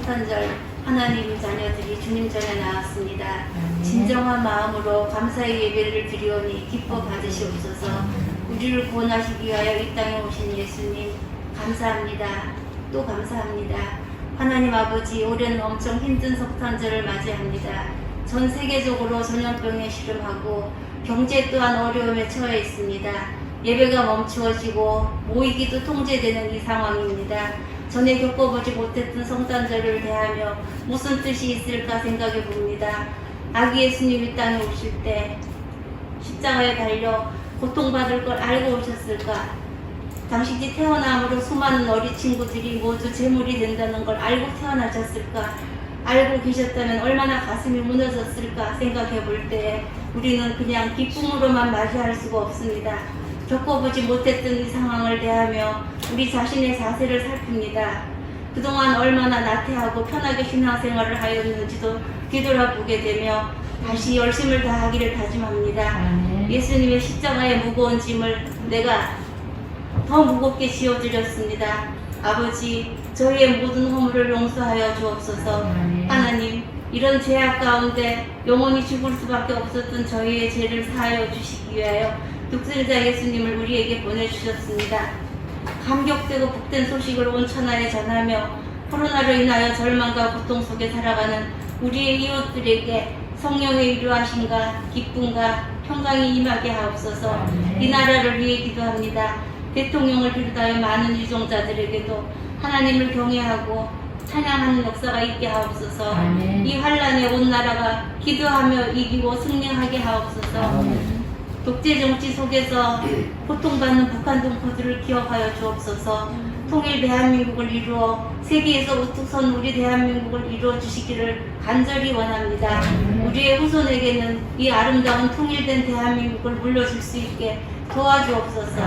성탄절 하나님 자녀들이 주님 전에 나왔습니다. 진정한 마음으로 감사의 예배를 드리오니 기뻐 받으시옵소서. 우리를 구원하시기 위하여 이 땅에 오신 예수님 감사합니다. 또 감사합니다. 하나님 아버지, 올해는 엄청 힘든 성탄절을 맞이합니다. 전 세계적으로 전염병에 시름하고 경제 또한 어려움에 처해 있습니다. 예배가 멈추어지고 모이기도 통제되는 이 상황입니다. 전에 겪어보지 못했던 성탄절을 대하며 무슨 뜻이 있을까 생각해 봅니다. 아기 예수님 이 땅에 오실 때 십자가에 달려 고통받을 걸 알고 오셨을까? 당신이 태어남으로 수많은 어린 친구들이 모두 제물이 된다는 걸 알고 태어나셨을까? 알고 계셨다면 얼마나 가슴이 무너졌을까 생각해 볼 때 우리는 그냥 기쁨으로만 맞이할 수가 없습니다. 겪어보지 못했던 이 상황을 대하며 우리 자신의 자세를 살핍니다. 그동안 얼마나 나태하고 편하게 신앙생활을 하였는지도 뒤돌아보게 되며 다시 열심을 다하기를 다짐합니다. 예수님의 십자가의 무거운 짐을 내가 더 무겁게 지어드렸습니다. 아버지, 저희의 모든 허물을 용서하여 주옵소서. 하나님, 이런 죄악 가운데 영원히 죽을 수밖에 없었던 저희의 죄를 사하여 주시기 위하여 독생자 예수님을 우리에게 보내주셨습니다. 감격되고 복된 소식을 온 천하에 전하며 코로나로 인하여 절망과 고통 속에 살아가는 우리의 이웃들에게 성령의 위로하심과 기쁨과 평강이 임하게 하옵소서. 이 나라를 위해 기도합니다. 대통령을 비롯하여 많은 유종자들에게도 하나님을 경외하고 찬양하는 역사가 있게 하옵소서. 이 환란에 온 나라가 기도하며 이기고 승리하게 하옵소서. 독재 정치 속에서 고통받는 북한 동포들을 기억하여 주옵소서. 통일 대한민국을 이루어 세계에서 우뚝 선 우리 대한민국을 이루어 주시기를 간절히 원합니다. 우리의 후손에게는 이 아름다운 통일된 대한민국을 물려줄 수 있게 도와주옵소서.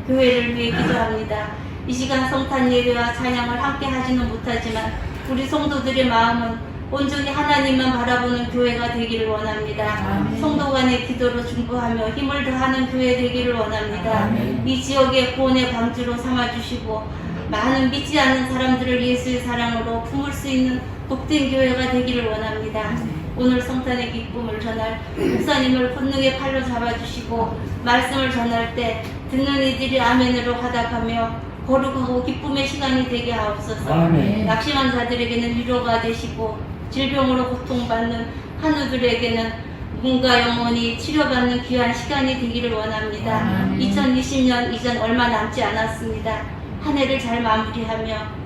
교회를 위해 기도합니다. 이 시간 성탄 예배와 찬양을 함께 하지는 못하지만 우리 성도들의 마음은 온전히 하나님만 바라보는 교회가 되기를 원합니다. 성도 간의 기도로 중보하며 힘을 더하는 교회 되기를 원합니다. 이 지역의 구원의 방주로 삼아주시고 많은 믿지 않는 사람들을 예수의 사랑으로 품을 수 있는 복된 교회가 되기를 원합니다. 오늘 성탄의 기쁨을 전할 목사님을 권능의 팔로 잡아주시고 말씀을 전할 때 듣는 이들이 아멘으로 화답하며 거룩하고 기쁨의 시간이 되게 하옵소서. 낙심한 자들에게는 위로가 되시고 질병으로 고통받는 한우들에게는 몸과 영혼이 치료받는 귀한 시간이 되기를 원합니다. 2020년 이전 얼마 남지 않았습니다. 한 해를 잘 마무리하며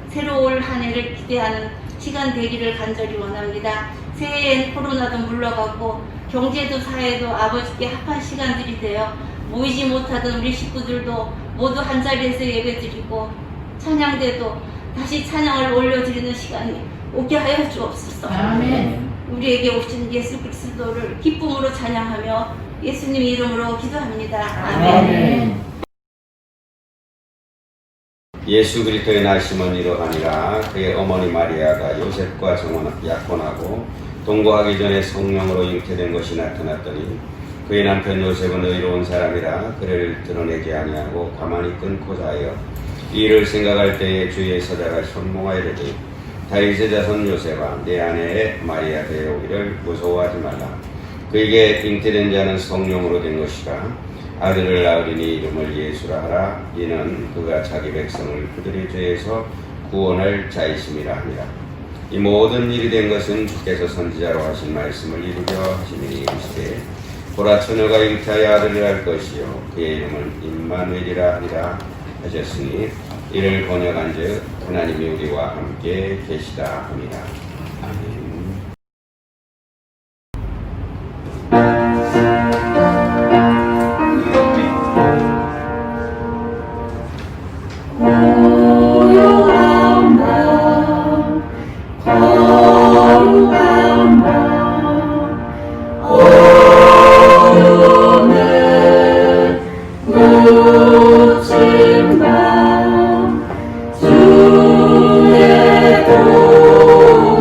새로 올 한 해를 기대하는 시간 되기를 간절히 원합니다. 새해엔 코로나도 물러가고 경제도 사회도 아버지께 합한 시간들이 되어 모이지 못하던 우리 식구들도 모두 한자리에서 예배드리고 찬양대도 다시 찬양을 올려드리는 시간이 오게 하여 주옵소서. 아멘. 우리에게 오신 예수 그리스도를 기쁨으로 찬양하며 예수님 이름으로 기도합니다. 아멘. 예수 그리스도의 나심은 이러하니라. 그의 어머니 마리아가 요셉과 약혼하고 동거하기 전에 성령으로 잉태된 것이 나타났더니 그의 남편 요셉은 의로운 사람이라 그를 드러내지 아니하고 가만히 끊고 자하여 이 일을 생각할 때에 주의 서자가 현몽하이르되 다윗의 자손 요셉아, 내 아내의 마리아 되어오기를 무서워하지 말라. 그에게 잉태된 자는 성령으로 된 것이라. 아들을 낳으리니 이름을 예수라 하라. 이는 그가 자기 백성을 그들의 죄에서 구원할 자이심이라 하니라. 이 모든 일이 된 것은 주께서 선지자로 하신 말씀을 이루려 하시니 이르시되 보라, 처녀가 잉태하여 아들을 할 것이요 그의 이름은 임마누엘이라 하리라 하셨으니 이를 번역한즉 하나님이 우리와 함께 계시다 합니다. 아멘. 주의 도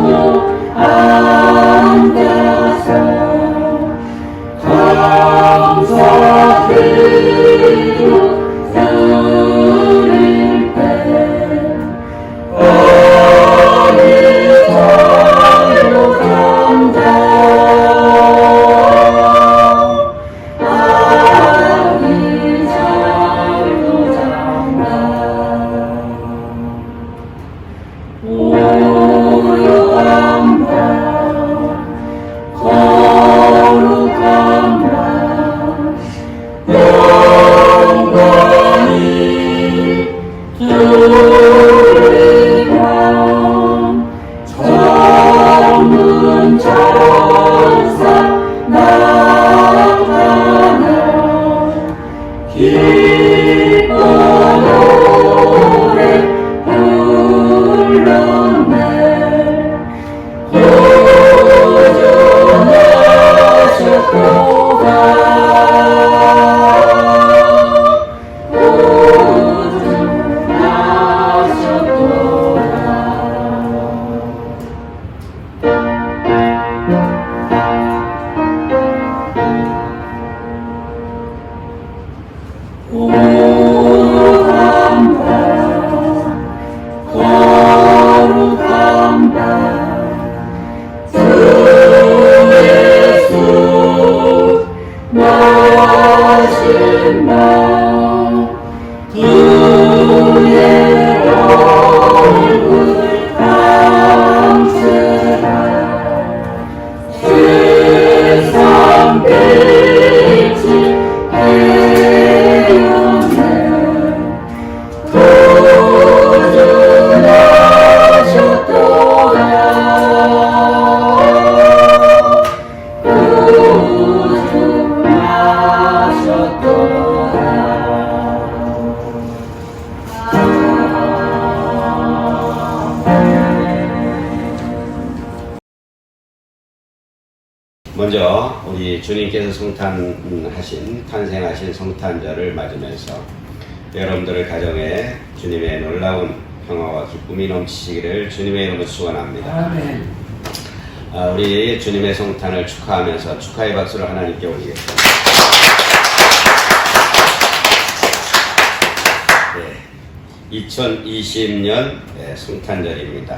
먼저 우리 주님께서 성탄하신 탄생하신 성탄절을 맞으면서 여러분들의 가정에 주님의 놀라운 평화와 기쁨이 넘치시기를 주님의 이름으로 축원합니다. 아멘. 우리 주님의 성탄을 축하하면서 축하의 박수를 하나님께 올리겠습니다. 네, 2020년 성탄절입니다.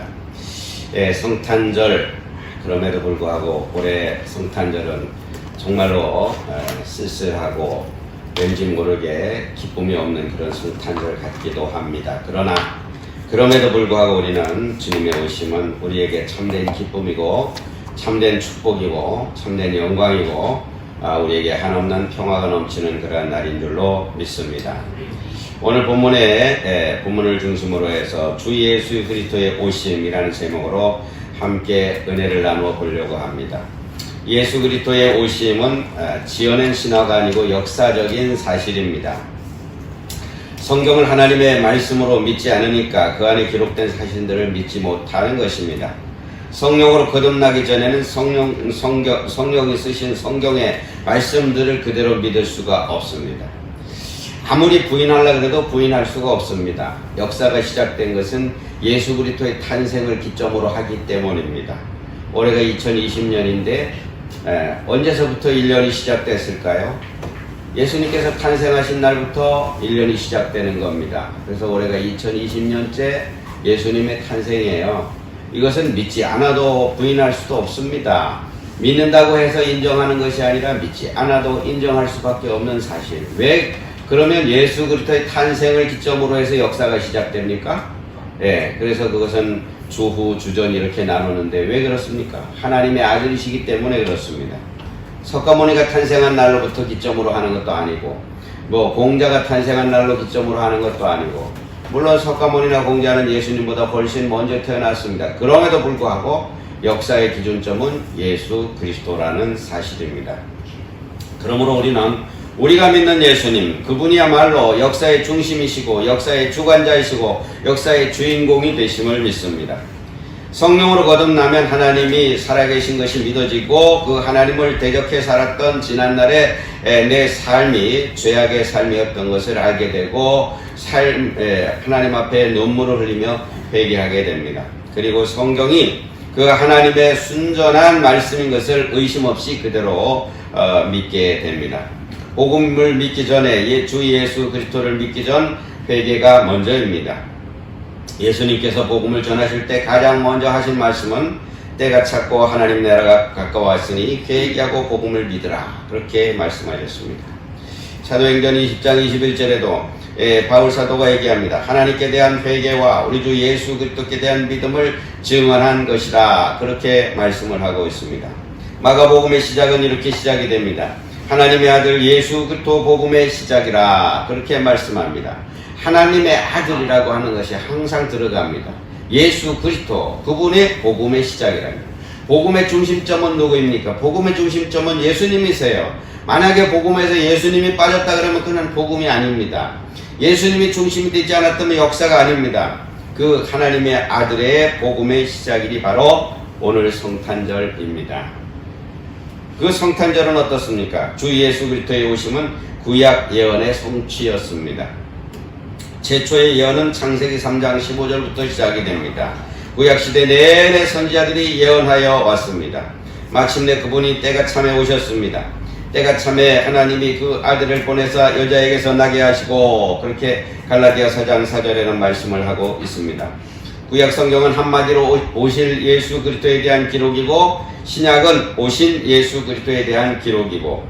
성탄절, 그럼에도 불구하고 올해 성탄절은 정말로 쓸쓸하고 왠지 모르게 기쁨이 없는 그런 성탄절 같기도 합니다. 그러나 그럼에도 불구하고 우리는 주님의 오심은 우리에게 참된 기쁨이고 참된 축복이고 참된 영광이고 우리에게 한없는 평화가 넘치는 그러한 날인 줄로 믿습니다. 오늘 본문을 중심으로 해서 주 예수 그리스도의 오심이라는 제목으로 함께 은혜를 나누어 보려고 합니다. 예수 그리스도의 오심은 지어낸 신화가 아니고 역사적인 사실입니다. 성경을 하나님의 말씀으로 믿지 않으니까 그 안에 기록된 사실들을 믿지 못하는 것입니다. 성령으로 거듭나기 전에는 성령이 쓰신 성경의 말씀들을 그대로 믿을 수가 없습니다. 아무리 부인하려고 해도 부인할 수가 없습니다. 역사가 시작된 것은 예수 그리스도의 탄생을 기점으로 하기 때문입니다. 올해가 2020년인데 언제서부터 1년이 시작됐을까요? 예수님께서 탄생하신 날부터 1년이 시작되는 겁니다. 그래서 올해가 2020년째 예수님의 탄생이에요. 이것은 믿지 않아도 부인할 수도 없습니다. 믿는다고 해서 인정하는 것이 아니라 믿지 않아도 인정할 수밖에 없는 사실. 왜 그러면 예수 그리스도의 탄생을 기점으로 해서 역사가 시작됩니까? 그래서 그것은 주후, 주전 이렇게 나누는데 왜 그렇습니까? 하나님의 아들이시기 때문에 그렇습니다. 석가모니가 탄생한 날로부터 기점으로 하는 것도 아니고 공자가 탄생한 날로 기점으로 하는 것도 아니고 물론 석가모니나 공자는 예수님보다 훨씬 먼저 태어났습니다. 그럼에도 불구하고 역사의 기준점은 예수 그리스도라는 사실입니다. 그러므로 우리는 우리가 믿는 예수님, 그분이야말로 역사의 중심이시고 역사의 주관자이시고 역사의 주인공이 되심을 믿습니다. 성령으로 거듭나면 하나님이 살아계신 것이 믿어지고 그 하나님을 대적해 살았던 지난날의 내 삶이 죄악의 삶이었던 것을 알게 되고 하나님 앞에 눈물을 흘리며 회개하게 됩니다. 그리고 성경이 그 하나님의 순전한 말씀인 것을 의심 없이 그대로 믿게 됩니다. 복음을 믿기 전에 주 예수 그리스도를 믿기 전 회개가 먼저입니다. 예수님께서 복음을 전하실 때 가장 먼저 하신 말씀은 때가 찼고 하나님 나라가 가까웠으니 회개하고 복음을 믿으라, 그렇게 말씀하셨습니다. 사도행전 20장 21절에도 바울 사도가 얘기합니다. 하나님께 대한 회개와 우리 주 예수 그리스도께 대한 믿음을 증언한 것이다, 그렇게 말씀을 하고 있습니다. 마가복음의 시작은 이렇게 시작이 됩니다. 하나님의 아들 예수 그리스도 복음의 시작이라, 그렇게 말씀합니다. 하나님의 아들이라고 하는 것이 항상 들어갑니다. 예수 그리스도, 그분의 복음의 시작이랍니다. 복음의 중심점은 누구입니까? 복음의 중심점은 예수님이세요. 만약에 복음에서 예수님이 빠졌다 그러면 그는 복음이 아닙니다. 예수님이 중심이 되지 않았다면 역사가 아닙니다. 그 하나님의 아들의 복음의 시작일이 바로 오늘 성탄절입니다. 그 성탄절은 어떻습니까? 주 예수 그리스도의 오심은 구약 예언의 성취였습니다. 최초의 예언은 창세기 3장 15절부터 시작이 됩니다. 구약시대 내내 선지자들이 예언하여 왔습니다. 마침내 그분이 때가 참에 오셨습니다. 때가 참에 하나님이 그 아들을 보내사 여자에게서 나게 하시고, 그렇게 갈라디아 4장 4절에는 말씀을 하고 있습니다. 구약 성경은 한마디로 오실 예수 그리스도에 대한 기록이고, 신약은 오신 예수 그리스도에 대한 기록이고,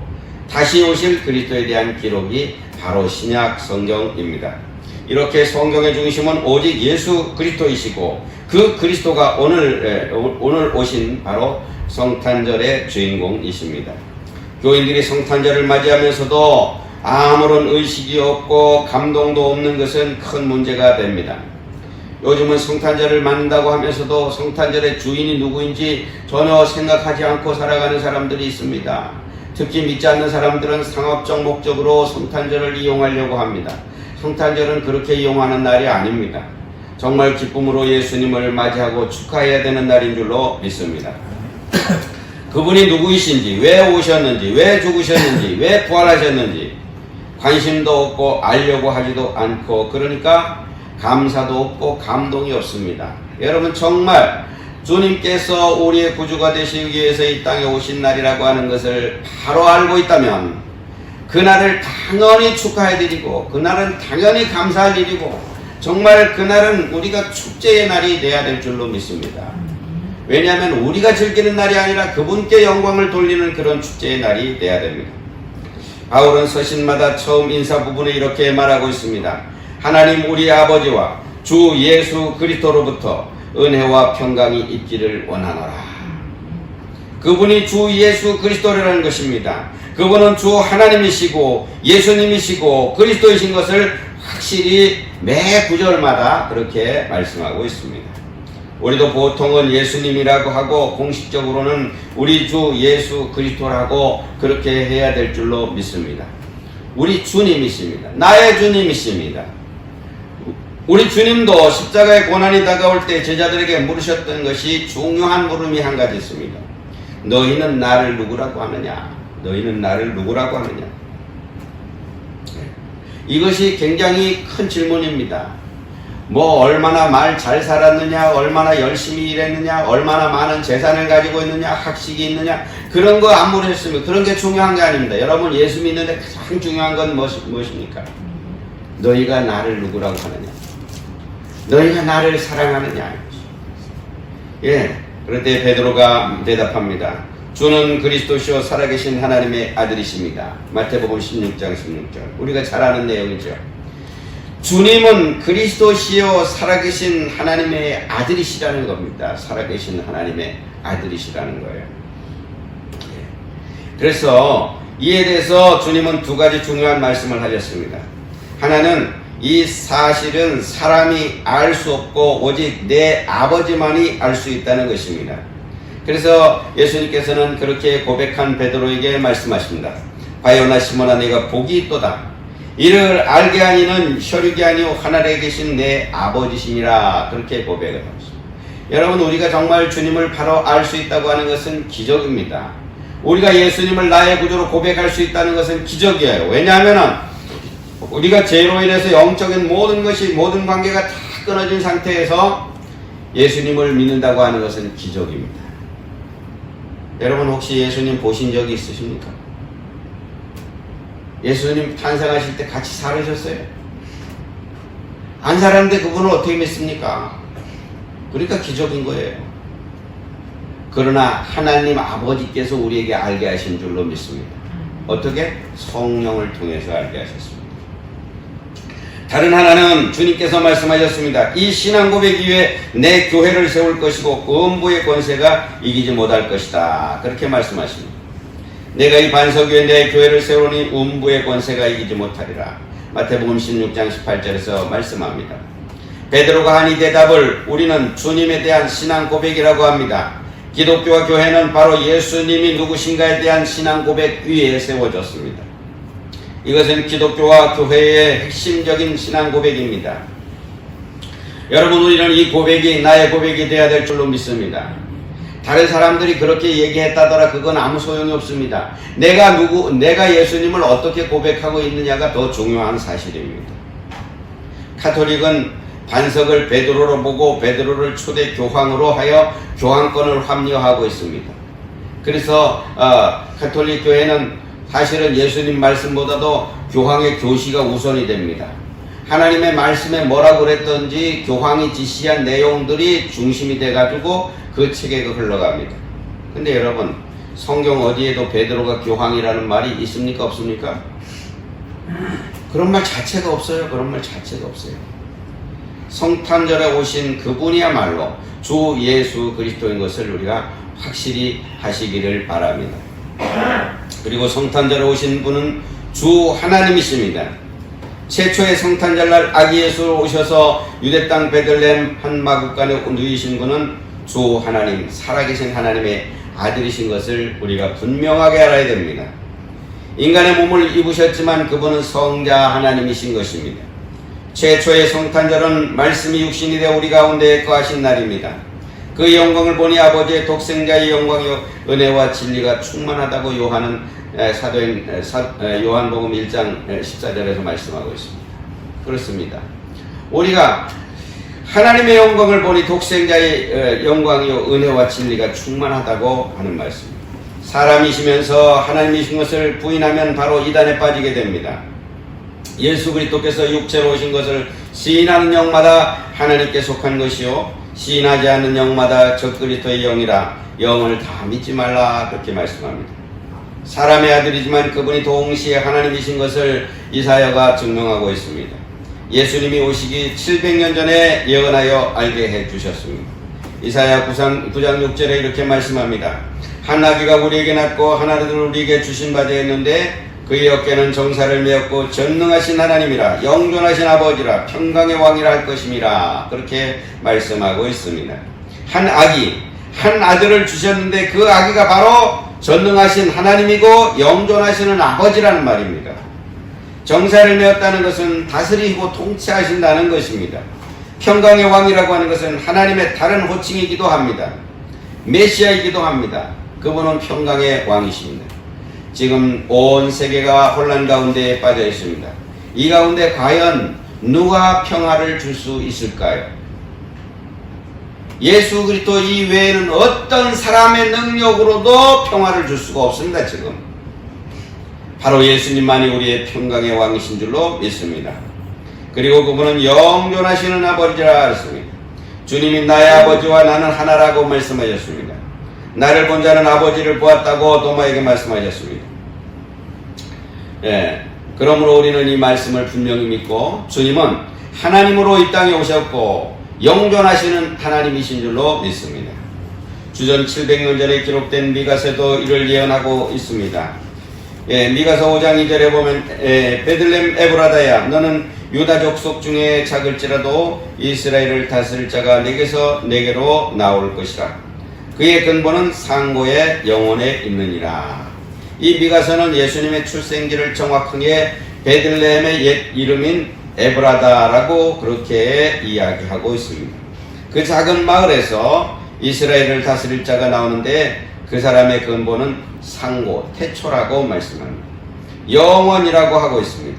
다시 오실 그리스도에 대한 기록이 바로 신약 성경입니다. 이렇게 성경의 중심은 오직 예수 그리스도이시고, 그 그리스도가 오늘 오신 바로 성탄절의 주인공이십니다. 교인들이 성탄절을 맞이하면서도 아무런 의식이 없고 감동도 없는 것은 큰 문제가 됩니다. 요즘은 성탄절을 맞는다고 하면서도 성탄절의 주인이 누구인지 전혀 생각하지 않고 살아가는 사람들이 있습니다. 특히 믿지 않는 사람들은 상업적 목적으로 성탄절을 이용하려고 합니다. 성탄절은 그렇게 이용하는 날이 아닙니다. 정말 기쁨으로 예수님을 맞이하고 축하해야 되는 날인 줄로 믿습니다. 그분이 누구이신지, 왜 오셨는지, 왜 죽으셨는지, 왜 부활하셨는지 관심도 없고 알려고 하지도 않고, 그러니까 감사도 없고 감동이 없습니다. 여러분, 정말 주님께서 우리의 구주가 되시기 위해서 이 땅에 오신 날이라고 하는 것을 바로 알고 있다면 그날을 당연히 축하해드리고, 그날은 당연히 감사할 일이고, 정말 그날은 우리가 축제의 날이 돼야 될 줄로 믿습니다. 왜냐하면 우리가 즐기는 날이 아니라 그분께 영광을 돌리는 그런 축제의 날이 돼야 됩니다. 바울은 서신마다 처음 인사 부분에 이렇게 말하고 있습니다. 하나님 우리 아버지와 주 예수 그리스도로부터 은혜와 평강이 있기를 원하노라. 그분이 주 예수 그리스도라는 것입니다. 그분은 주 하나님이시고 예수님이시고 그리스도이신 것을 확실히 매 구절마다 그렇게 말씀하고 있습니다. 우리도 보통은 예수님이라고 하고 공식적으로는 우리 주 예수 그리스도라고 그렇게 해야 될 줄로 믿습니다. 우리 주님이십니다. 나의 주님이십니다. 우리 주님도 십자가의 고난이 다가올 때 제자들에게 물으셨던 것이 중요한 물음이 한 가지 있습니다. 너희는 나를 누구라고 하느냐? 너희는 나를 누구라고 하느냐? 이것이 굉장히 큰 질문입니다. 뭐 얼마나 말 잘 살았느냐, 얼마나 열심히 일했느냐, 얼마나 많은 재산을 가지고 있느냐, 학식이 있느냐, 그런 거 안 물으셨으면 그런 게 중요한 게 아닙니다. 여러분, 예수 믿는데 가장 중요한 건 무엇입니까? 너희가 나를 누구라고 하느냐, 너희가 나를 사랑하느냐. 예, 그럴 때 베드로가 대답합니다. 주는 그리스도시요 살아계신 하나님의 아들이십니다. 마태복음 16장 16절. 우리가 잘 아는 내용이죠. 주님은 그리스도시요 살아계신 하나님의 아들이시라는 겁니다. 살아계신 하나님의 아들이시라는 거예요. 그래서 이에 대해서 주님은 두 가지 중요한 말씀을 하셨습니다. 하나는 이 사실은 사람이 알 수 없고 오직 내 아버지만이 알 수 있다는 것입니다. 그래서 예수님께서는 그렇게 고백한 베드로에게 말씀하십니다. 바요나 시몬아, 내가 복이 있도다. 이를 알게 하니는 혈육이 아니오 하늘에 계신 내 아버지시니라. 그렇게 고백을 합니다. 여러분, 우리가 정말 주님을 바로 알 수 있다고 하는 것은 기적입니다. 우리가 예수님을 나의 구주로 고백할 수 있다는 것은 기적이에요. 왜냐하면 우리가 죄로 인해서 영적인 모든 것이, 모든 관계가 다 끊어진 상태에서 예수님을 믿는다고 하는 것은 기적입니다. 여러분, 혹시 예수님 보신 적이 있으십니까? 예수님 탄생하실 때 같이 살으셨어요? 안 살았는데 그분을 어떻게 믿습니까? 그러니까 기적인 거예요. 그러나 하나님 아버지께서 우리에게 알게 하신 줄로 믿습니다. 어떻게? 성령을 통해서 알게 하셨습니다. 다른 하나는 주님께서 말씀하셨습니다. 이 신앙 고백 위에 내 교회를 세울 것이고 그 음부의 권세가 이기지 못할 것이다. 그렇게 말씀하십니다. 내가 이 반석 위에 내 교회를 세우니 음부의 권세가 이기지 못하리라. 마태복음 16장 18절에서 말씀합니다. 베드로가 한 이 대답을 우리는 주님에 대한 신앙 고백이라고 합니다. 기독교와 교회는 바로 예수님이 누구신가에 대한 신앙 고백 위에 세워졌습니다. 이것은 기독교와 교회의 핵심적인 신앙 고백입니다. 여러분, 우리는 이 고백이 나의 고백이 되어야 될 줄로 믿습니다. 다른 사람들이 그렇게 얘기했다더라 그건 아무 소용이 없습니다. 내가 예수님을 어떻게 고백하고 있느냐가 더 중요한 사실입니다. 카톨릭은 반석을 베드로로 보고 베드로를 초대 교황으로 하여 교황권을 합리화하고 있습니다. 그래서 카톨릭 교회는 사실은 예수님 말씀보다도 교황의 교시가 우선이 됩니다. 하나님의 말씀에 뭐라고 그랬던지 교황이 지시한 내용들이 중심이 돼가지고 그 체계가 흘러갑니다. 근데 여러분, 성경 어디에도 베드로가 교황이라는 말이 있습니까? 없습니까? 그런 말 자체가 없어요. 그런 말 자체가 없어요. 성탄절에 오신 그분이야말로 주 예수 그리스도인 것을 우리가 확실히 하시기를 바랍니다. 그리고 성탄절에 오신 분은 주 하나님이십니다. 최초의 성탄절날 아기 예수 오셔서 유대 땅 베들레헴 한 마구간에 누이신 분은 주 하나님, 살아계신 하나님의 아들이신 것을 우리가 분명하게 알아야 됩니다. 인간의 몸을 입으셨지만 그분은 성자 하나님이신 것입니다. 최초의 성탄절은 말씀이 육신이 되어 우리 가운데 거하신 날입니다. 그 영광을 보니 아버지의 독생자의 영광이요 은혜와 진리가 충만하다고 사도인 요한복음 1장 14절에서 말씀하고 있습니다. 그렇습니다. 우리가 하나님의 영광을 보니 독생자의 영광이요 은혜와 진리가 충만하다고 하는 말씀입니다. 사람이시면서 하나님이신 것을 부인하면 바로 이단에 빠지게 됩니다. 예수 그리스도께서 육체로 오신 것을 시인하는 영마다 하나님께 속한 것이요 시인하지 않는 영마다 적 그리스도의 영이라 영을 다 믿지 말라 그렇게 말씀합니다. 사람의 아들이지만 그분이 동시에 하나님이신 것을 이사야가 증명하고 있습니다. 예수님이 오시기 700년 전에 예언하여 알게 해주셨습니다. 이사야 9장 6절에 이렇게 말씀합니다. 한 아기가 우리에게 낳고 한 아들을 우리에게 주신 바 되었는데 그의 어깨는 정사를 메었고 전능하신 하나님이라 영존하신 아버지라 평강의 왕이라 할 것임이라 그렇게 말씀하고 있습니다. 한 아들을 주셨는데 그 아기가 바로 전능하신 하나님이고 영존하시는 아버지라는 말입니다. 정사를 메었다는 것은 다스리고 통치하신다는 것입니다. 평강의 왕이라고 하는 것은 하나님의 다른 호칭이기도 합니다. 메시아이기도 합니다. 그분은 평강의 왕이십니다. 지금 온 세계가 혼란 가운데 빠져 있습니다. 이 가운데 과연 누가 평화를 줄 수 있을까요? 예수 그리스도 이외에는 어떤 사람의 능력으로도 평화를 줄 수가 없습니다. 지금 바로 예수님만이 우리의 평강의 왕이신 줄로 믿습니다. 그리고 그분은 영존하시는 아버지라 했습니다. 주님이 나의 아버지와 나는 하나라고 말씀하셨습니다. 나를 본 자는 아버지를 보았다고 도마에게 말씀하셨습니다. 그러므로 우리는 이 말씀을 분명히 믿고 주님은 하나님으로 이 땅에 오셨고 영존하시는 하나님이신 줄로 믿습니다. 주전 700년 전에 기록된 미가서도 이를 예언하고 있습니다. 미가서 5장 2절에 보면 베들레헴 에브라다야 너는 유다 족속 중에 작을지라도 이스라엘을 다스릴 자가 내게로 나올 것이라. 그의 근본은 상고의 영혼에 있느니라. 이 미가서는 예수님의 출생지를 정확하게 베들레헴의 옛 이름인 에브라다라고 그렇게 이야기하고 있습니다. 그 작은 마을에서 이스라엘을 다스릴 자가 나오는데 그 사람의 근본은 상고, 태초라고 말씀합니다. 영원이라고 하고 있습니다.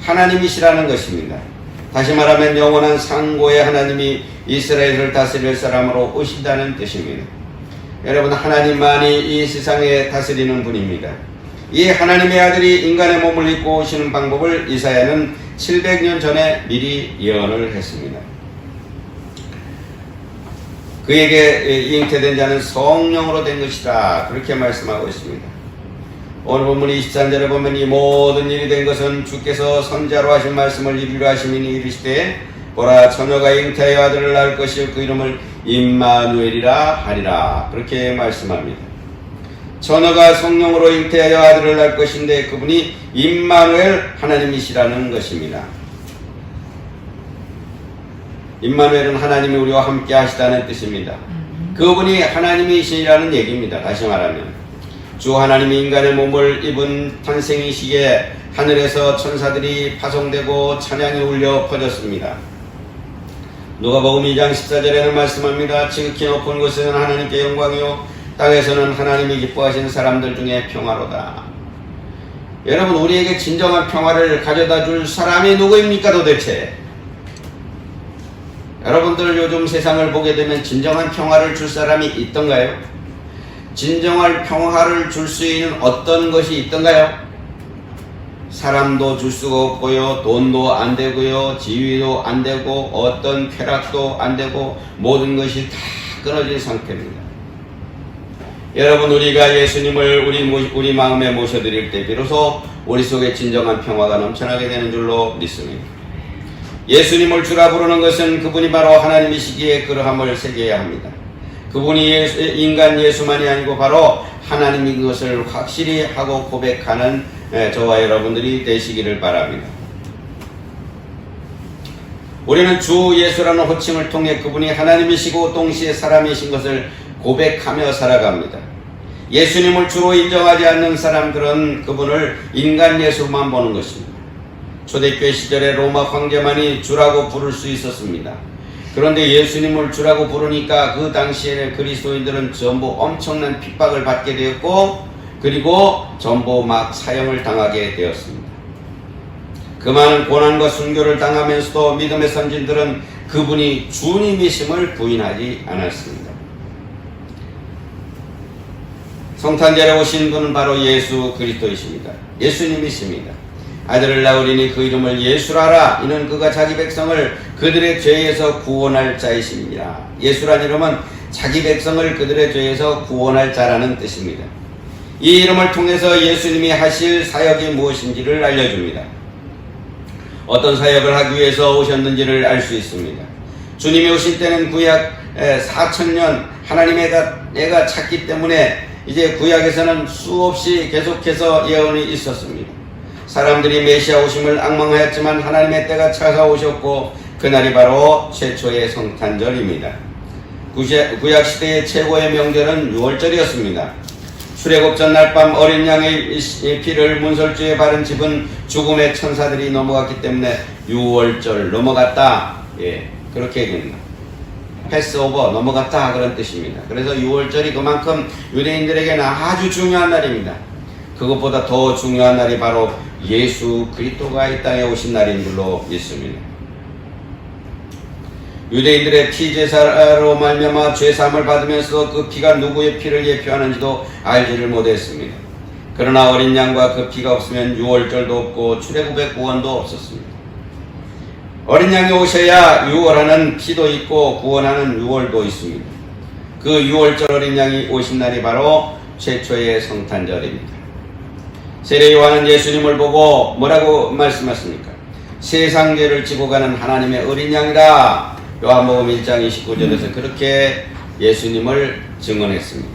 하나님이시라는 것입니다. 다시 말하면 영원한 상고의 하나님이 이스라엘을 다스릴 사람으로 오신다는 뜻입니다. 여러분, 하나님만이 이 세상에 다스리는 분입니다. 이 하나님의 아들이 인간의 몸을 입고 오시는 방법을 이사야는 700년 전에 미리 예언을 했습니다. 그에게 잉태된 자는 성령으로 된 것이다 그렇게 말씀하고 있습니다. 오늘 본문 23절에 보면 이 모든 일이 된 것은 주께서 선자로 하신 말씀을 이루려 하심이니 이르시되 보라 처녀가 잉태하여 아들을 낳을 것이요 그 이름을 임마누엘이라 하리라 그렇게 말씀합니다. 처녀가 성령으로 잉태하여 아들을 낳을 것인데 그분이 임마누엘 하나님이시라는 것입니다. 임마누엘은 하나님이 우리와 함께 하시다는 뜻입니다. 그분이 하나님이시라는 얘기입니다. 다시 말하면 주 하나님이 인간의 몸을 입은 탄생이시기에 하늘에서 천사들이 파송되고 찬양이 울려 퍼졌습니다. 누가복음 2장 14절에는 말씀합니다. 지극히 높은 곳에는 하나님께 영광이요 땅에서는 하나님이 기뻐하시는 사람들 중에 평화로다. 여러분, 우리에게 진정한 평화를 가져다 줄 사람이 누구입니까 도대체? 여러분들 요즘 세상을 보게 되면 진정한 평화를 줄 사람이 있던가요? 진정한 평화를 줄 수 있는 어떤 것이 있던가요? 사람도 줄 수가 없고요, 돈도 안 되고요, 지위도 안 되고, 어떤 쾌락도 안 되고, 모든 것이 다 끊어진 상태입니다. 여러분, 우리가 예수님을 우리 마음에 모셔드릴 때 비로소 우리 속에 진정한 평화가 넘쳐나게 되는 줄로 믿습니다. 예수님을 주라 부르는 것은 그분이 바로 하나님이시기에 그러함을 새겨야 합니다. 그분이 인간 예수만이 아니고 바로 하나님인 것을 확실히 하고 고백하는 저와 여러분들이 되시기를 바랍니다. 우리는 주 예수라는 호칭을 통해 그분이 하나님이시고 동시에 사람이신 것을 고백하며 살아갑니다. 예수님을 주로 인정하지 않는 사람들은 그분을 인간 예수만 보는 것입니다. 초대교회 시절에 로마 황제만이 주라고 부를 수 있었습니다. 그런데 예수님을 주라고 부르니까 그 당시에는 그리스도인들은 전부 엄청난 핍박을 받게 되었고, 그리고 전부 막 사형을 당하게 되었습니다. 그 많은 고난과 순교를 당하면서도 믿음의 선진들은 그분이 주님이심을 부인하지 않았습니다. 성탄절에 오신 분은 바로 예수 그리스도이십니다. 예수님이십니다. 아들을 낳으리니 그 이름을 예수라라. 이는 그가 자기 백성을 그들의 죄에서 구원할 자이십니다. 예수란 이름은 자기 백성을 그들의 죄에서 구원할 자라는 뜻입니다. 이 이름을 통해서 예수님이 하실 사역이 무엇인지를 알려줍니다. 어떤 사역을 하기 위해서 오셨는지를 알 수 있습니다. 주님이 오실 때는 구약 4,000년 하나님의 애가 찼기 때문에 이제 구약에서는 수없이 계속해서 예언이 있었습니다. 사람들이 메시아 오심을 앙망하였지만 하나님의 때가 찾아오셨고 그날이 바로 최초의 성탄절입니다. 구약시대의 최고의 명절은 6월절이었습니다. 출애굽전 날밤 어린 양의 피를 문설주에 바른 집은 죽음의 천사들이 넘어갔기 때문에 6월절 넘어갔다. 예, 그렇게 얘기합니다. 패스오버 넘어갔다 그런 뜻입니다. 그래서 6월절이 그만큼 유대인들에게는 아주 중요한 날입니다. 그것보다 더 중요한 날이 바로 예수 그리스도가 이 땅에 오신 날인 줄로 믿습니다. 유대인들의 피제사로 말미암아 죄사함을 받으면서 그 피가 누구의 피를 예표하는지도 알지를 못했습니다. 그러나 어린 양과 그 피가 없으면 6월절도 없고 출애굽의 구원도 없었습니다. 어린 양이 오셔야 유월하는 피도 있고 구원하는 유월도 있습니다. 그 6월절 어린 양이 오신 날이 바로 최초의 성탄절입니다. 세례 요한은 예수님을 보고 뭐라고 말씀하십니까? 세상 죄를 지고 가는 하나님의 어린 양이다. 요한복음 1장 29절에서 그렇게 예수님을 증언했습니다.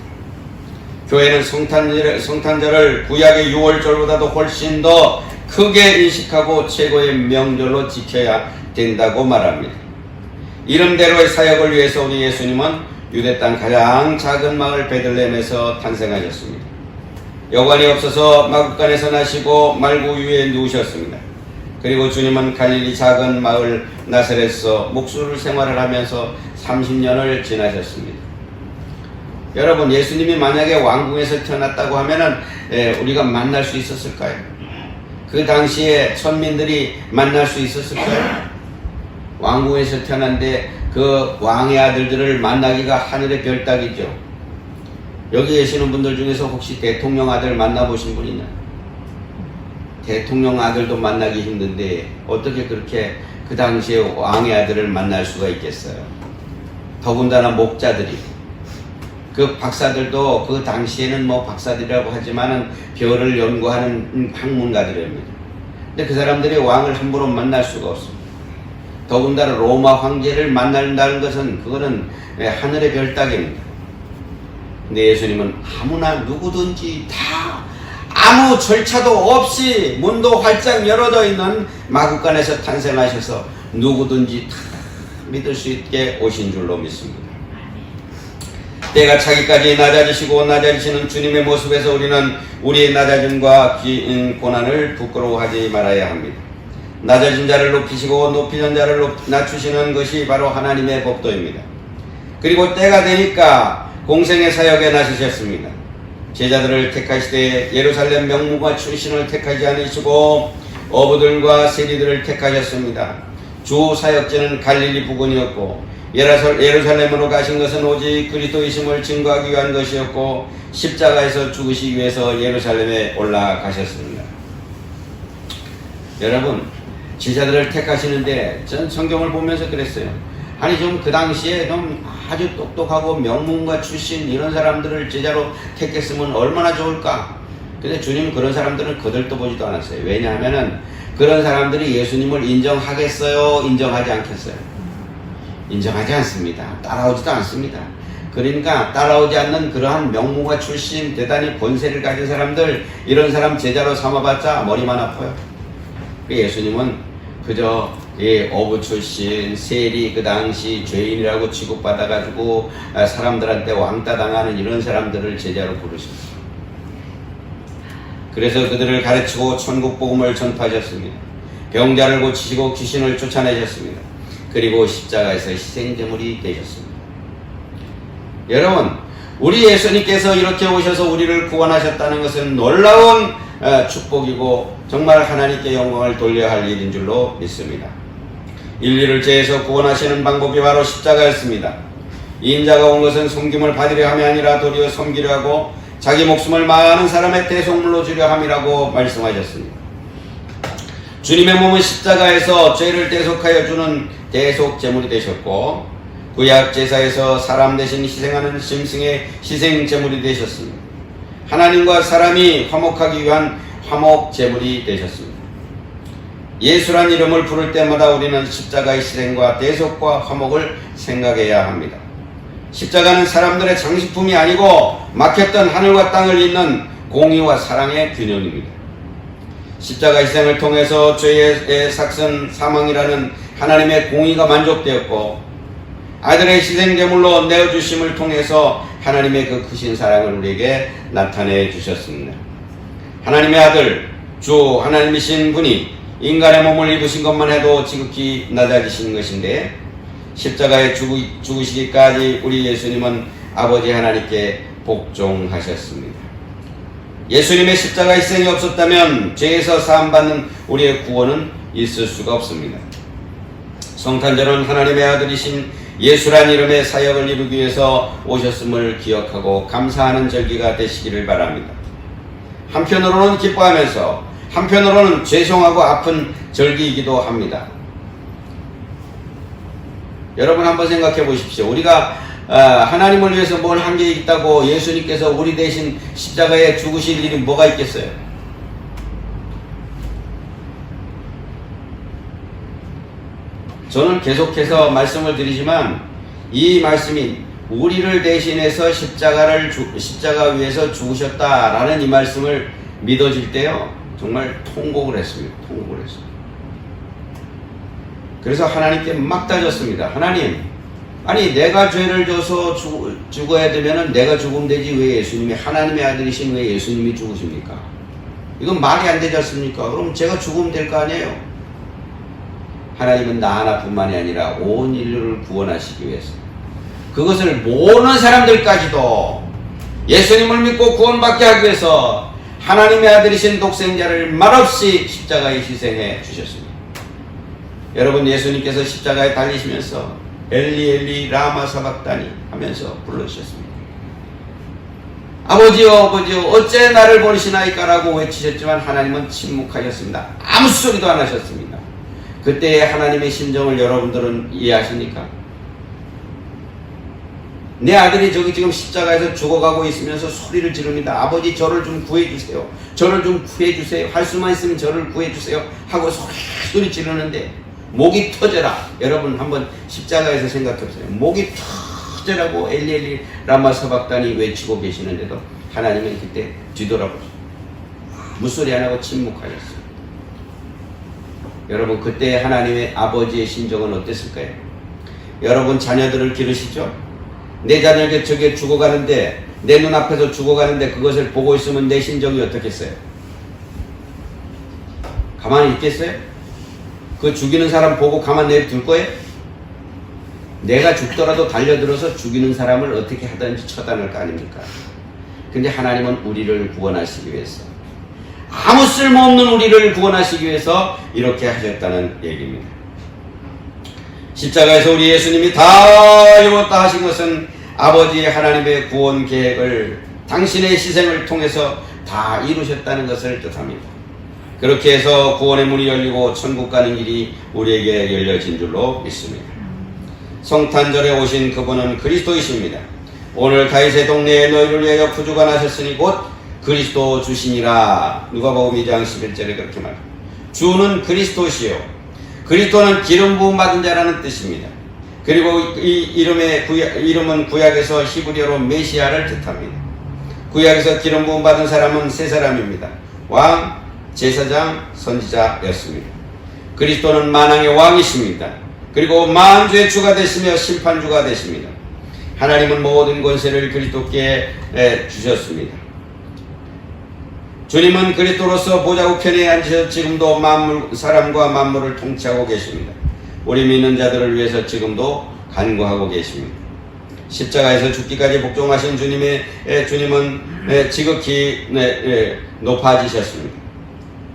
교회는 성탄절을 구약의 6월절보다도 훨씬 더 크게 인식하고 최고의 명절로 지켜야 된다고 말합니다. 이름대로의 사역을 위해서 우리 예수님은 유대 땅 가장 작은 마을 베들레헴에서 탄생하셨습니다. 여관이 없어서 마구간에서 나시고 말구 위에 누우셨습니다. 그리고 주님은 갈릴리 작은 마을 나사렛에서 목수를 생활을 하면서 30년을 지나셨습니다. 여러분, 예수님이 만약에 왕궁에서 태어났다고 하면은 우리가 만날 수 있었을까요? 그 당시에 천민들이 만날 수 있었을까요? 왕궁에서 태어난데 그 왕의 아들들을 만나기가 하늘의 별 따기죠. 여기 계시는 분들 중에서 혹시 대통령 아들 만나보신 분 있나요? 대통령 아들도 만나기 힘든데 어떻게 그렇게 그 당시에 왕의 아들을 만날 수가 있겠어요? 더군다나 목자들이, 그 박사들도 그 당시에는 뭐 박사들이라고 하지만은 별을 연구하는 학문가들입니다. 근데 그 사람들이 왕을 함부로 만날 수가 없습니다. 더군다나 로마 황제를 만난다는 것은 그거는 하늘의 별 따기입니다. 근데 예수님은 아무나 누구든지 다 아무 절차도 없이 문도 활짝 열어져 있는 마구간에서 탄생하셔서 누구든지 다 믿을 수 있게 오신 줄로 믿습니다. 때가 차기까지 낮아지시고 낮아지시는 주님의 모습에서 우리는 우리의 낮아짐과 고난을 부끄러워하지 말아야 합니다. 낮아진 자를 높이시고 높이는 자를 낮추시는 것이 바로 하나님의 법도입니다. 그리고 때가 되니까 공생의 사역에 나서셨습니다. 제자들을 택하시되 예루살렘 명문과 출신을 택하지 않으시고 어부들과 세리들을 택하셨습니다. 주 사역지는 갈릴리 부근이었고 예루살렘으로 가신 것은 오직 그리스도이심을 증거하기 위한 것이었고 십자가에서 죽으시기 위해서 예루살렘에 올라가셨습니다. 여러분, 제자들을 택하시는데 전 성경을 보면서 그랬어요. 아니 좀 그 당시에 좀 아주 똑똑하고 명문가 출신 이런 사람들을 제자로 택했으면 얼마나 좋을까. 근데 주님은 그런 사람들을 거들떠 보지도 않았어요. 왜냐하면은 그런 사람들이 예수님을 인정하겠어요? 인정하지 않겠어요? 인정하지 않습니다. 따라오지도 않습니다. 그러니까 따라오지 않는 그러한 명문가 출신 대단히 권세를 가진 사람들, 이런 사람 제자로 삼아봤자 머리만 아파요. 예수님은 그저 어부 출신, 세리, 그 당시 죄인이라고 취급받아가지고 사람들한테 왕따 당하는 이런 사람들을 제자로 부르셨어요. 그래서 그들을 가르치고 천국 복음을 전파하셨습니다. 병자를 고치시고 귀신을 쫓아내셨습니다. 그리고 십자가에서 희생제물이 되셨습니다. 여러분, 우리 예수님께서 이렇게 오셔서 우리를 구원하셨다는 것은 놀라운 축복이고 정말 하나님께 영광을 돌려야 할 일인 줄로 믿습니다. 인류를 죄에서 구원하시는 방법이 바로 십자가였습니다. 인자가 온 것은 섬김을 받으려 함이 아니라 도리어 섬기려 하고 자기 목숨을 많은 사람의 대속물로 주려 함이라고 말씀하셨습니다. 주님의 몸은 십자가에서 죄를 대속하여 주는 대속 제물이 되셨고 구약 제사에서 사람 대신 희생하는 짐승의 희생 제물이 되셨습니다. 하나님과 사람이 화목하기 위한 화목 제물이 되셨습니다. 예수란 이름을 부를 때마다 우리는 십자가의 희생과 대속과 화목을 생각해야 합니다. 십자가는 사람들의 장식품이 아니고 막혔던 하늘과 땅을 잇는 공의와 사랑의 균형입니다. 십자가 희생을 통해서 죄의 삭선 사망이라는 하나님의 공의가 만족되었고 아들의 희생제물로 내어주심을 통해서 하나님의 그 크신 사랑을 우리에게 나타내 주셨습니다. 하나님의 아들 주 하나님이신 분이 인간의 몸을 입으신 것만 해도 지극히 낮아지신 것인데 십자가에 죽으시기까지 우리 예수님은 아버지 하나님께 복종하셨습니다. 예수님의 십자가 희생이 없었다면 죄에서 사함받는 우리의 구원은 있을 수가 없습니다. 성탄절은 하나님의 아들이신 예수란 이름의 사역을 이루기 위해서 오셨음을 기억하고 감사하는 절기가 되시기를 바랍니다. 한편으로는 기뻐하면서 한편으로는 죄송하고 아픈 절기이기도 합니다. 여러분 한번 생각해 보십시오. 우리가 하나님을 위해서 뭘 한 게 있다고 예수님께서 우리 대신 십자가에 죽으실 일이 뭐가 있겠어요? 저는 계속해서 말씀을 드리지만 이 말씀이 우리를 대신해서 십자가 위에서 죽으셨다라는 이 말씀을 믿어질 때요 정말 통곡을 했습니다. 통곡을 했어요. 그래서 하나님께 막 따졌습니다. 하나님, 아니 내가 죄를 져서 죽어야 되면은 내가 죽으면 되지 왜 예수님이 하나님의 아들이신 왜 예수님이 죽으십니까? 이건 말이 안 되지 않습니까? 그럼 제가 죽으면 될 거 아니에요? 하나님은 나 하나뿐만이 아니라 온 인류를 구원하시기 위해서 그것을 모르는 사람들까지도 예수님을 믿고 구원받게 하기 위해서 하나님의 아들이신 독생자를 말없이 십자가에 희생해 주셨습니다. 여러분 예수님께서 십자가에 달리시면서 엘리 엘리 라마 사박다니 하면서 불러주셨습니다. 아버지여 아버지여 어째 나를 버리시나이까라고 외치셨지만 하나님은 침묵하셨습니다. 아무 소리도 안 하셨습니다. 그때의 하나님의 심정을 여러분들은 이해하십니까? 내 아들이 저기 지금 십자가에서 죽어가고 있으면서 소리를 지릅니다. 아버지 저를 좀 구해주세요. 저를 좀 구해주세요. 할 수만 있으면 저를 구해주세요 하고 소리 지르는데 목이 터져라. 여러분 한번 십자가에서 생각해보세요. 목이 터져라고 엘리 엘리 라마 사박다니 외치고 계시는데도 하나님은 그때 뒤돌아보셨어요. 무소리 안 하고 침묵하셨어요. 여러분 그때 하나님의 아버지의 심정은 어땠을까요? 여러분 자녀들을 기르시죠? 내 자녀에게 저게 죽어가는데, 내 눈앞에서 죽어가는데 그것을 보고 있으면 내 심정이 어떻겠어요? 가만히 있겠어요? 그 죽이는 사람 보고 가만 내둘 거예요? 내가 죽더라도 달려들어서 죽이는 사람을 어떻게 하든지 처단할 거 아닙니까? 근데 하나님은 우리를 구원하시기 위해서, 아무 쓸모없는 우리를 구원하시기 위해서 이렇게 하셨다는 얘기입니다. 십자가에서 우리 예수님이 다 이뤘다 하신 것은 아버지 하나님의 구원 계획을 당신의 희생을 통해서 다 이루셨다는 것을 뜻합니다. 그렇게 해서 구원의 문이 열리고 천국 가는 길이 우리에게 열려진 줄로 믿습니다. 성탄절에 오신 그분은 그리스도이십니다. 오늘 다윗의 동네에 너희를 위하여 구주가 나셨으니 곧 그리스도 주시니라. 누가복음 2장 11절에 그렇게 말합니다. 주는 그리스도시요, 그리스도는 기름 부음 받은 자라는 뜻입니다. 그리고 이 이름은 구약에서 히브리어로 메시아를 뜻합니다. 구약에서 기름 부음 받은 사람은 세 사람입니다. 왕, 제사장, 선지자였습니다. 그리스도는 만왕의 왕이십니다. 그리고 만주의 주가 되시며 심판주가 되십니다. 하나님은 모든 권세를 그리스도께 주셨습니다. 주님은 그리스도로서 보좌 우편에 앉으셔서 지금도 사람과 만물을 통치하고 계십니다. 우리 믿는 자들을 위해서 지금도 간구하고 계십니다. 십자가에서 죽기까지 복종하신 주님은 지극히 높아지셨습니다.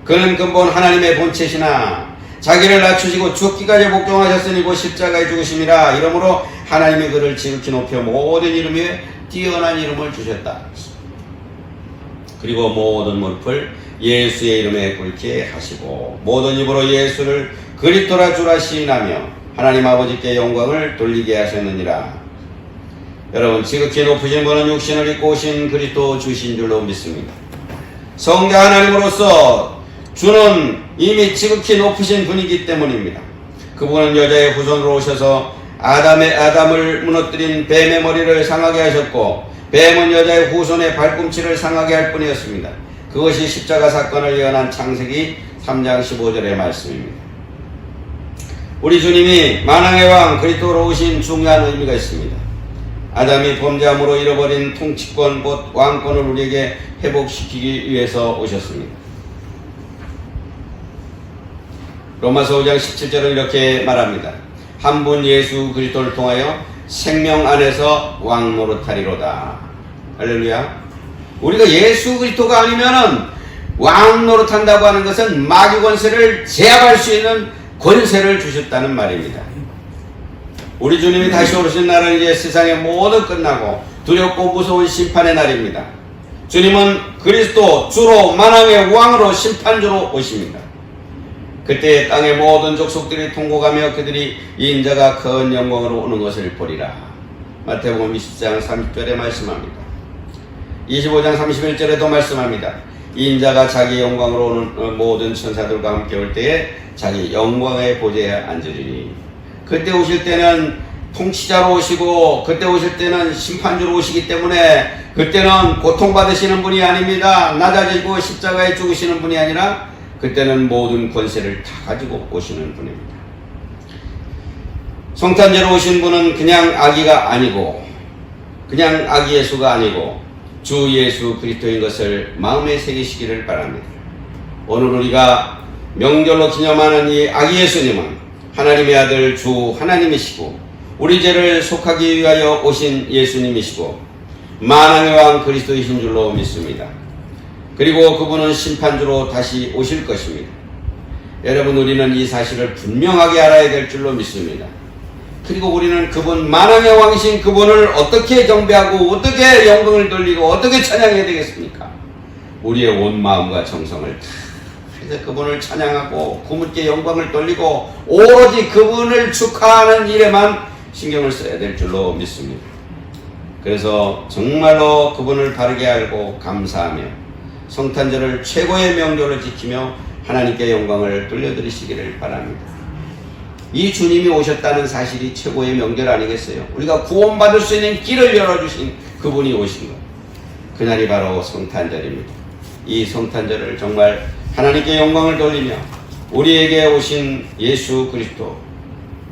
그는 근본 하나님의 본체시나 자기를 낮추시고 죽기까지 복종하셨으니 곧 십자가에 죽으심이라. 이러므로 하나님이 그를 지극히 높여 모든 이름 위에 뛰어난 이름을 주셨다. 그리고 모든 무릎을 예수의 이름에 꿇게 하시고 모든 입으로 예수를 그리스도라 주라 시인하며 하나님 아버지께 영광을 돌리게 하셨느니라. 여러분, 지극히 높으신 분은 육신을 입고 오신 그리스도 주신 줄로 믿습니다. 성자 하나님으로서 주는 이미 지극히 높으신 분이기 때문입니다. 그분은 여자의 후손으로 오셔서 아담을 무너뜨린 뱀의 머리를 상하게 하셨고, 뱀은 여자의 후손의 발꿈치를 상하게 할 뿐이었습니다. 그것이 십자가 사건을 예언한 창세기 3장 15절의 말씀입니다. 우리 주님이 만왕의 왕 그리스도로 오신 중요한 의미가 있습니다. 아담이 범죄함으로 잃어버린 통치권 곧 왕권을 우리에게 회복시키기 위해서 오셨습니다. 로마서 5장 17절은 이렇게 말합니다. 한 분 예수 그리스도를 통하여 생명 안에서 왕 노릇하리로다. 할렐루야. 우리가 예수 그리스도가 아니면은 왕 노릇한다고 하는 것은 마귀 권세를 제압할 수 있는 권세를 주셨다는 말입니다. 우리 주님이 다시 오르신 날은 이제 세상의 모두 끝나고 두렵고 무서운 심판의 날입니다. 주님은 그리스도 주로 만왕의 왕으로 심판주로 오십니다. 그때 땅의 모든 족속들이 통곡하며 그들이 이 인자가 큰 영광으로 오는 것을 보리라. 마태복음 20장 30절에 말씀합니다. 25장 31절에도 말씀합니다. 이 인자가 자기 영광으로 오는 모든 천사들과 함께 올 때에 자기 영광의 보좌에 앉으리니, 그때 오실 때는 통치자로 오시고 그때 오실 때는 심판주로 오시기 때문에 그때는 고통받으시는 분이 아닙니다. 낮아지고 십자가에 죽으시는 분이 아니라 그때는 모든 권세를 다 가지고 오시는 분입니다. 성탄절에 오신 분은 그냥 아기가 아니고, 그냥 아기 예수가 아니고 주 예수 그리스도인 것을 마음에 새기시기를 바랍니다. 오늘 우리가 명절로 기념하는 이 아기 예수님은 하나님의 아들 주 하나님이시고 우리 죄를 속하기 위하여 오신 예수님이시고 만왕의 왕 그리스도이신 줄로 믿습니다. 그리고 그분은 심판주로 다시 오실 것입니다. 여러분, 우리는 이 사실을 분명하게 알아야 될 줄로 믿습니다. 그리고 우리는 그분 만왕의 왕이신 그분을 어떻게 경배하고 어떻게 영광을 돌리고 어떻게 찬양해야 되겠습니까? 우리의 온 마음과 정성을 다해서 그분을 찬양하고 그분께 영광을 돌리고 오로지 그분을 축하하는 일에만 신경을 써야 될 줄로 믿습니다. 그래서 정말로 그분을 바르게 알고 감사하며 성탄절을 최고의 명절로 지키며 하나님께 영광을 돌려드리시기를 바랍니다. 이 주님이 오셨다는 사실이 최고의 명절 아니겠어요? 우리가 구원받을 수 있는 길을 열어주신 그분이 오신 것, 그날이 바로 성탄절입니다. 이 성탄절을 정말 하나님께 영광을 돌리며 우리에게 오신 예수 그리스도,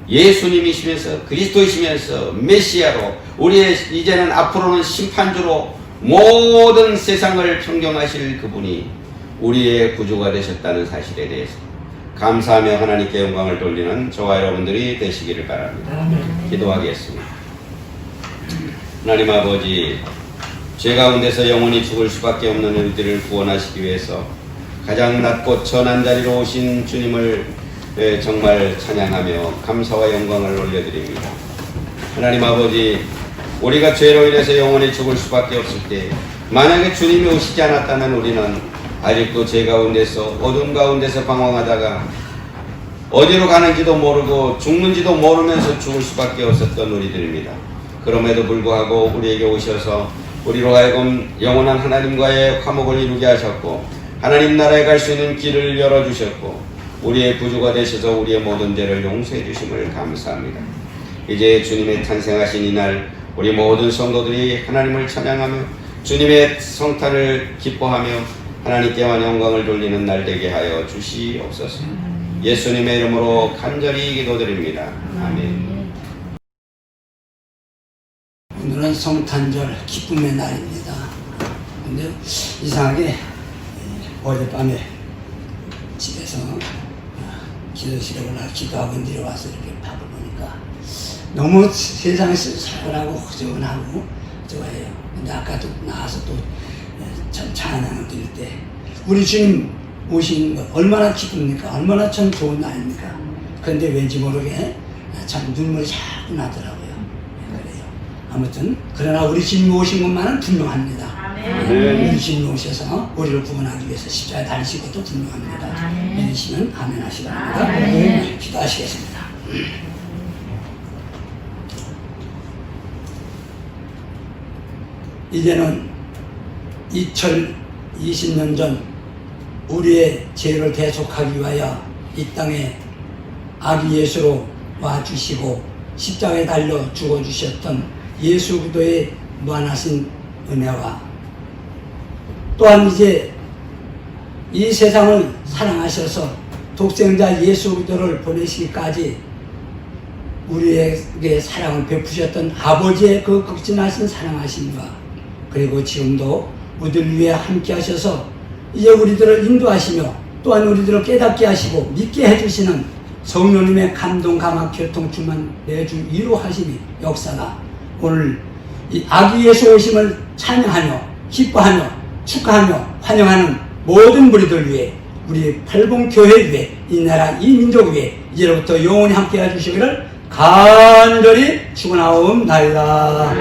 예수님이시면서 그리스도이시면서 메시아로 우리의 이제는 앞으로는 심판주로 모든 세상을 평정하실 그분이 우리의 구주가 되셨다는 사실에 대해서 감사하며 하나님께 영광을 돌리는 저와 여러분들이 되시기를 바랍니다. 기도하겠습니다. 하나님 아버지, 죄 가운데서 영원히 죽을 수밖에 없는 우리들을 구원하시기 위해서 가장 낮고 천한 자리로 오신 주님을 정말 찬양하며 감사와 영광을 올려드립니다. 하나님 아버지, 우리가 죄로 인해서 영원히 죽을 수밖에 없을 때 만약에 주님이 오시지 않았다면 우리는 아직도 죄 가운데서 어둠 가운데서 방황하다가 어디로 가는지도 모르고 죽는지도 모르면서 죽을 수밖에 없었던 우리들입니다. 그럼에도 불구하고 우리에게 오셔서 우리로 하여금 영원한 하나님과의 화목을 이루게 하셨고 하나님 나라에 갈 수 있는 길을 열어주셨고 우리의 구주가 되셔서 우리의 모든 죄를 용서해 주심을 감사합니다. 이제 주님의 탄생하신 이날 우리 모든 성도들이 하나님을 찬양하며 주님의 성탄을 기뻐하며 하나님께만 영광을 돌리는 날 되게 하여 주시옵소서. 예수님의 이름으로 간절히 기도드립니다. 아멘. 오늘은 성탄절 기쁨의 날입니다. 근데 이상하게 어젯밤에 집에서 기도실에 올라 기도하고 내려와서 이렇게 밥을 보니까 너무 세상에서 살벌하고 허전하고 좋아해요. 근데 아까도 나와서 또 찬양을 드릴 때 우리 주님 오시는 것 얼마나 기쁩니까? 얼마나 참 좋은 날입니까? 그런데 왠지 모르게 참 눈물이 자꾸 나더라고요. 그래요. 아무튼 그러나 우리 주님 오신 것만은 분명합니다. 우리 주님 오셔서 우리를 구원하기 위해서 십자가에 달리신 것도 분명합니다. 믿으시면 아멘 하시기 바랍니다. 기도하시겠습니다. 이제는 2020년 전 우리의 죄를 대속하기 위하여 이 땅에 아기 예수로 와주시고 십자가에 달려 죽어주셨던 예수 그리스도의 무한하신 은혜와 또한 이제 이 세상을 사랑하셔서 독생자 예수 그리스도를 보내시기까지 우리에게 사랑을 베푸셨던 아버지의 그 극진하신 사랑하심과 그리고 지금도 우리들 위해 함께 하셔서 이제 우리들을 인도하시며 또한 우리들을 깨닫게 하시고 믿게 해주시는 성령님의 감동, 감화, 교통, 충만 매주 위로하심이 역사가 오늘 이 아기 예수 오심을 찬양하며 기뻐하며 축하하며 환영하는 모든 우리들 위해 우리 팔봉교회 위해 이 나라 이 민족 위해 이제로부터 영원히 함께 해주시기를 간절히 축원하옵나이다.